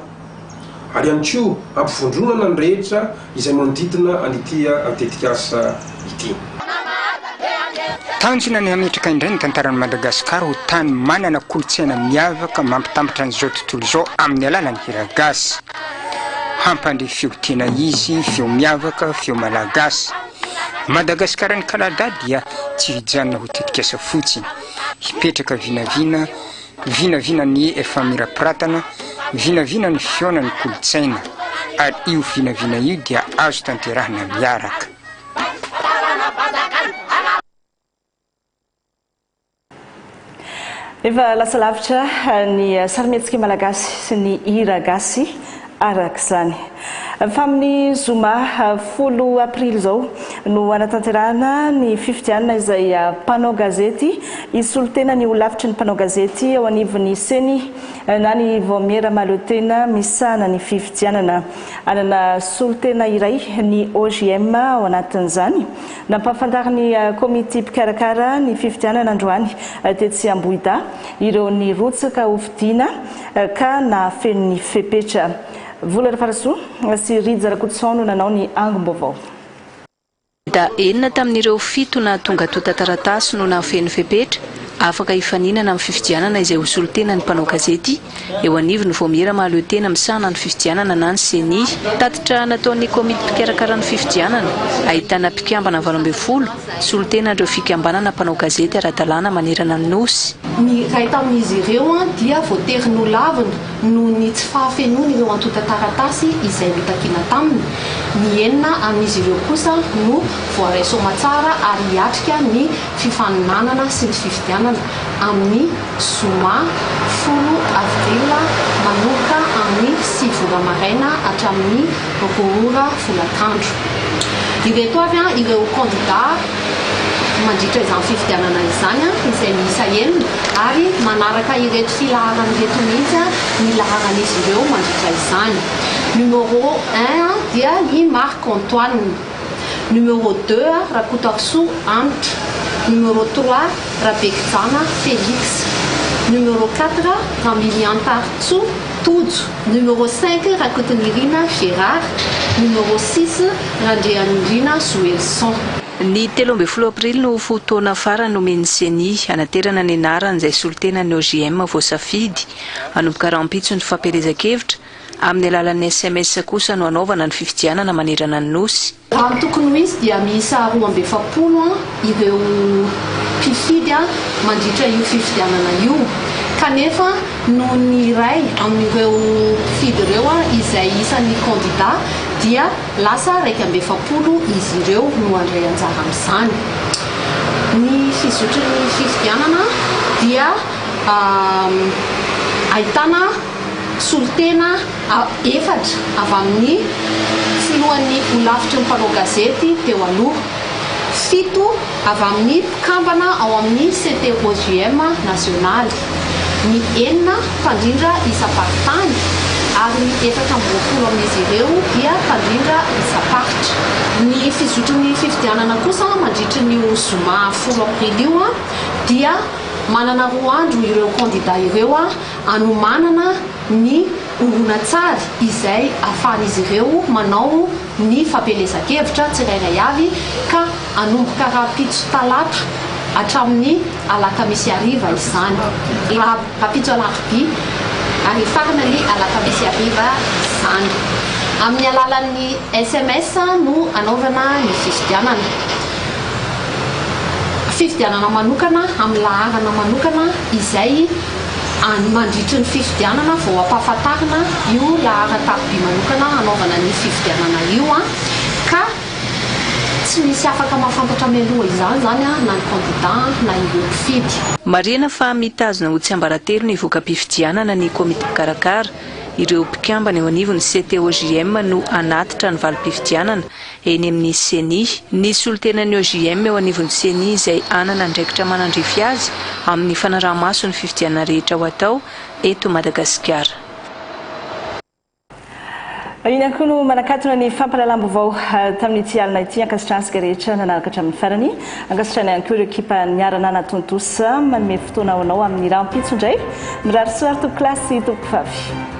ary ihany koa ampivondronana ny rehetra izay manodidina an'itya tetikasa ity tanjona ny ametraka indray ny tantaran'ny madagasikara ho tany manana kolotsaina miavaka mampitambatra an'izao tontolo izao amin'ny alalany hiragasy hampandre feo tena izy feo miavaka feo malagasy madagasikara ny Kanada dia tsy vijanona ho tetikasa fotsiny hipetraka vinavina ny efa mirapiratana vinavina ny fiona ny kolotsaina ary io vinavina io dia azo tanterahina miaraka efa lasa lavitra ny sarimetsika malagasy sy ny hira gasy araka izany fa amin'ny zoma 10 aprily zao no anatanterahana ny fifidianana izay mpanao gazety isolotena ny olavitry ny mpanao gazety ao anivon'ny seny na ny vomiera malotena misana ny fifidianana anana solotena iray ny OGM ao anatin'izany nampahafantariny komity mpikarakara ny fifidianana androany tetsy Ambohida ireo ny rotsaka hofidiana ka na fen'ny fepetra vola faraso sy Ridza Rakotsono nanao ny angom-baovao da enina tamin'ireo fito na tonga tota taratasy no nafeny fepetra afaka ifaninana amin'ny fifidianana izay hosolotena ny mpanao gazety eo anivony vomiera mahalotena misana ny fifidianana na ny seni tatitra nataon'ny komity mpikarakara ny fifidianana ahitana mpikambana 20 solotena ireo fikambanana mpanao gazety ara-dalàna manerana ny nosy ny ray tamin'izy ireo dia voatery no lavina no ny tsy fahafenony ireo antota taratasy izay notakina taminy ny enina amin'izy ireo kosa no voaraisoama tsara ary hiatrika ny fifaninanana sy ny fifidianana amin'ny zoma 10 avril manomboka amin'ny 7 ora maraina hatramin'ny 2 ora folakandro ireto avy ireo candidat mandritra izany fifidianana izany izay miisa enina ary manaraka ireto filaharana ireto mihitsy ny laharan'izy ireo mandritra izany numéro 1 dia i Marc Antoine numéro 2 Rakotakisoa Antitra numéro 3 Rabekijana Félix numéro 4 Ramiliantartso Tojo numéro 5 Rakotonirina Gérard numéro 6 Randrianirina Joelson ny 13 aprily no fotoana farany nomeny seni anaterana ny anarany izay solotena ny OGM voasafidy anomboka rahampitso ny fampielezan-kevitra amin'ny alalan'ny SMS kosa no anaovana ny fifidianana manerana ny nosy raha tokony misy dia miisa 20 ireo mpifidy mandritra io fifidianana io kanefa no ny ray amin'ireo mpifidy ireo izay isan'ny candidat dia lasa 20 izy ireo no andray anjara amin'izany ny fizotrin'ny fifidianana dia ahitana solotena efatra avy amin'ny filohan'ny olavitry ny mpanao gazety teo aloha 7 avy amin'ny mpikambana ao amin'ny CTOGM nasionaly ny enina mpandrindra isam-paritany ary ny 7 amin'izy ireo dia mpandrindra isam-paritra ny fizotrin'ny fifidianana kosa mandritry ny zoma 10 aprily io dia manana 2 andro ireo candidat ireo anomanana ny oronan-tsary izay ahafahan'izy ireo manao ny fampielezan-kevitra tsirairay avy ka anomboka rapitso talata hatramin'ny alakamisy ariva izany rapitso alarobia ary farana ny alakamisy ariva izany amin'ny alalan'ny SMS no anaovana ny fifidianana manokana amin'ny laharana manokana izay mandritry ny fifidianana vao ampahafantarina io laharatapoby manokana anaovana ny fifidianana io a ka tsy misy afaka mahafantatra mialoha izany zany a na ny candidat na ireo mpifidy. Marina fa mitazona ho tsy ambaratelo ny voka-pifidianana ny komite mikarakara. Ireo mpikambana eo anivon'ny CTOJM no anatitra ny valim-pifidianana eny amin'ny CENI. Ny solotenan'ny OJM eo anivon'ny CENI izay anana ndraikitra manandrify azy amin'ny fanaraha-maso ny fifidianana rehetra ho atao eto Madagasikara. Iny koa no manakatona ny fampahalalam-baovao tamin'ny ity alina ity ankasitransika rehetra nanaraka hatramin'ny farany. Ankasitrana ihany koa ireo ekipa niarana natontosa manome fotoana ho anao amin'ny raha mpitso indray mirary soary tompo klasy tompo vavy.